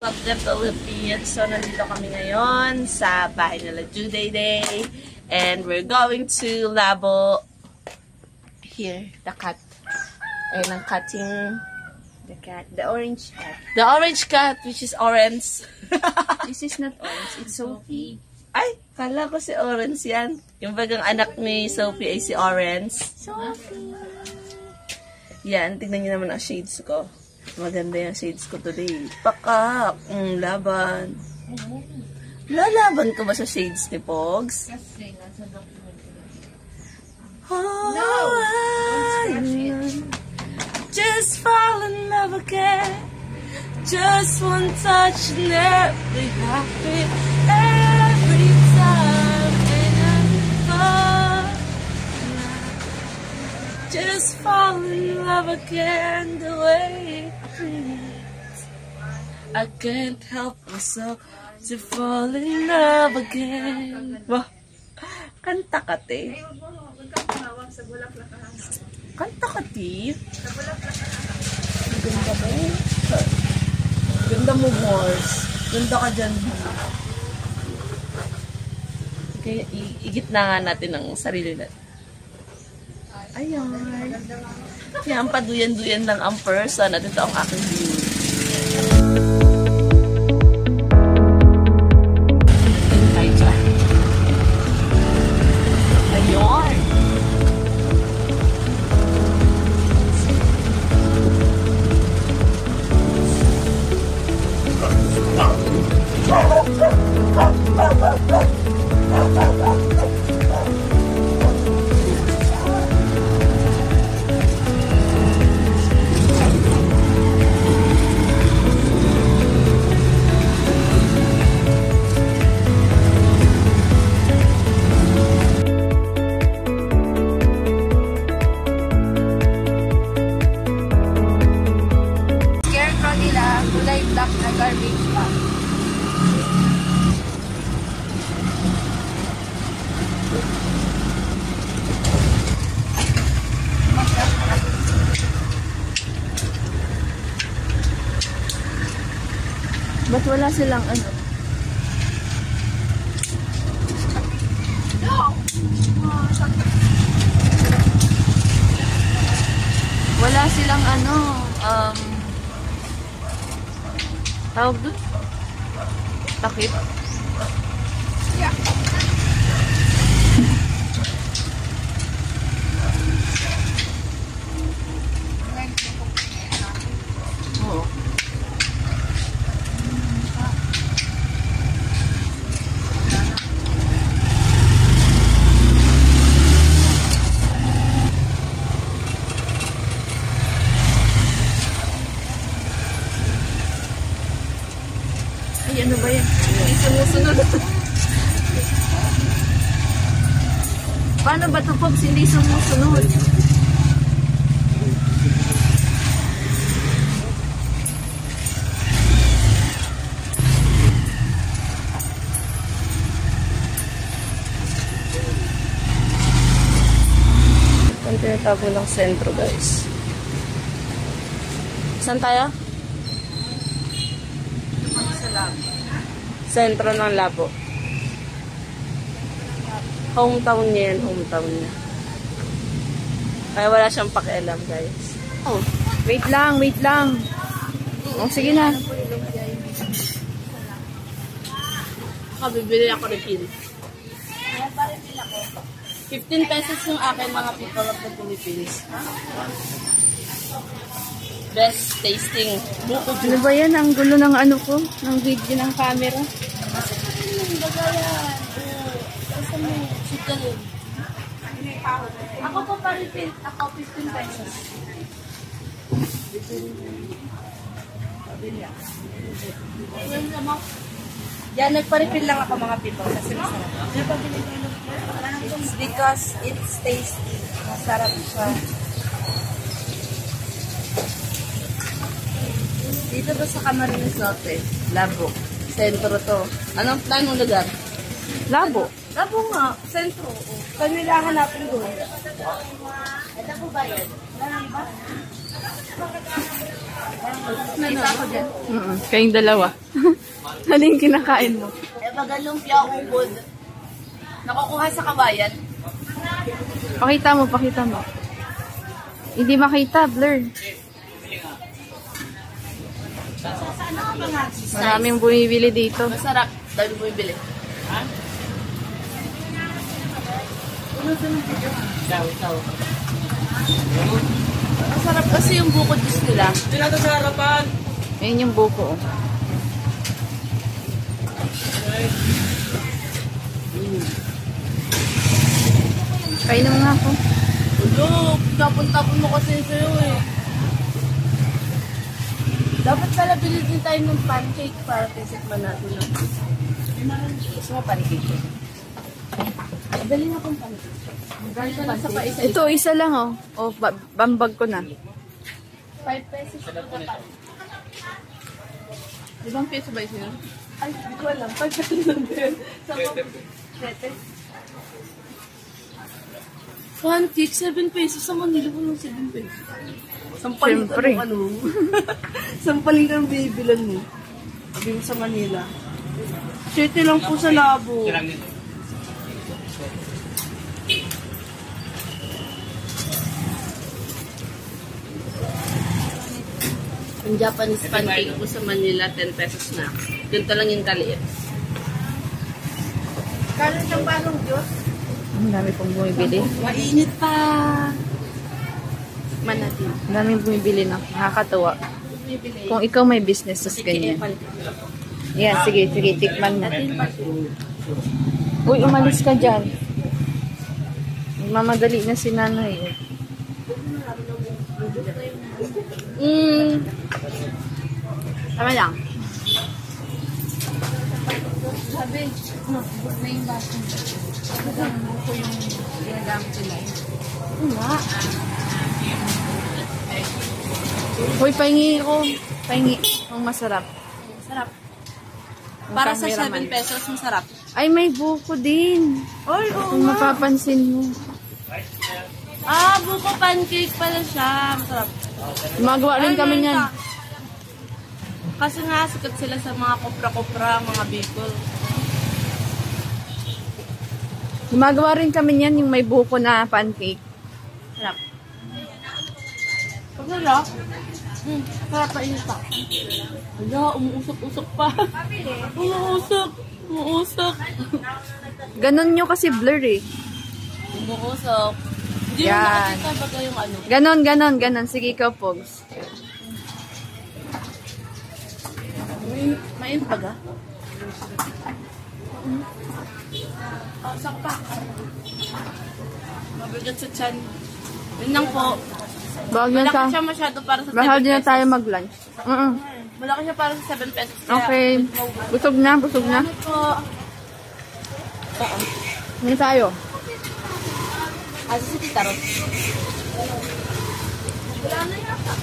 Of the Philippines. So, nandito kami ngayon sa bahay nila Juday Day. And we're going to Labo. Here, the cat. Ayun ang cutting. The cat. The orange cat. The orange cat, which is orange. This is not orange. It's Sophie. Ay, kala ko si Orange yan. Yung bagang anak ni Sophie ay si Orange. Sophie. Yan, tignan niyo naman ang shades ko. Maganda yung shades ko today. Pakak! Laban. Lalaban ka ba sa shades ni Pogs? Kasi nasa document. No! Just fall in love again. Just one touch and every happy. Every time when I fall. Just fall in love again the way it feels. I can't help myself to fall in love again. Wah, kanta ka, te. Kanta ka, te. Ganda mo. Ganda mo, Morse. Ganda ka dyan. Kaya igit na nga natin ang sarili natin. Ayan. Yan, paduyan-duyan lang ang person at ito ang aking view. Ayun. Scarecrow nila, kulay black na garbage bag. Ba't wala silang ano? Wala silang ano, tawag doon? Takip? Yeah. Oo. Ay, ano ba yan? Hindi sumusunod. Paano ba ito, Pops? Hindi sumusunod. Ang tinatago ng sentro, guys. Saan tayo? Sentro ng Labo. Hometown niya yan, hometown niya. Kaya wala siyang pakialam, guys. Oh, wait lang, wait lang. Oh, sige na. Bibili ako refill. 15 pesos yung akin, mga people of the Philippines. Best tasting. Ano ba yan? Ang gulo ng ano ko? Ng video ng camera. Ako po pa refill. Ako 15 pesos. Yan, nagpa-refill lang ako, mga people. Kasi masarap. It's because it's tasty. Masarap siya. Dito to sa Camarines Norte, Labo. Sentro to. Anong planong lugar? Labo. Labo nga, sentro. Kami lang hanapin doon. Ito po ba yan? Isa ako dyan. Kayong dalawa. Ano yung kinakain mo? Eh, baga lumpia ubod. Nakukuha sa kabayan. Pakita mo, pakita mo. Hindi makita, blur. Maraming bumibili dito. Masarap. Dami mo ibili. Masarap kasi yung bukod juice nila. Tinata sa harapan. Ayun yung buko. Oh. Kainom nga ako. Ulo, tapon-tapon mo kasi sa'yo eh. Dapat pala bilhin din tayo ng pancake para tisikman natin. Gusto mo pancake? Dali na kong pancake. Dali ka lang sa paisa. Ito, isa lang oh. Oh, bambag ko na. 5 pesos ito na pancake. 5 peso ba ito yun? Ay, hindi ko alam. 5 pesos lang yun. 7. Pancake, 7 pesos. Sa Manila ko ng 7 pesos. Sampaling ka Siyempre. ng ano. Sampaling ka ng bibilan mo. Sabi mo sa Manila. 7 lang po sa labo. Ang Japanese pancake po sa Manila, 10 pesos na. Ganito lang yung kaliit. Kano siyang balong Diyos? Ang dami pong bumibili. Mainit pa. Manati. Ang daming bumibili na. Nakakatawa. Kung ikaw may business, tas ganyan. Yeah, sige, tikman mo. Uy, umalis ka dyan. Mamadali na si nanay. Tama lang. Sabi, na yung baso. Ang buko yung ginagamit sila. Nga. Uy, pahingi ko. Pahingi. Ang masarap. Sarap. Ang Para sa cameraman. 7 pesos, masarap. Ay, may buko din. Ay, oo Kung nga. mapapansin mo. Ah, buko pancake pala siya. Masarap. Gumagawa rin kami Ay, niyan. meron ka. Kasi nga, sikat sila sa mga kopra-kopra, mga bicol. Gumagawa rin kami niyan, yung may buko na pancake. Sarap. Sarap? Sarap pa init pa. Ala, umuusok-usok pa. Umuusok. Umuusok. Ganon nyo kasi blur eh. Umuusok. Hindi mo Yan. nakakita baga yung ano. Ganon. Sige, ikaw, Pogs. Mainit baga? Sak pa. Mabigat sa tiyan. Yun lang po. Malaki siya masyado para sa 7 Bahal din na pesos. tayo mag-lunch. Malaki siya para sa 7 pesos. Kaya, Okay. Busog na. Salamat po. Hindi tayo. Asa si Tita Ros? Wala na yata.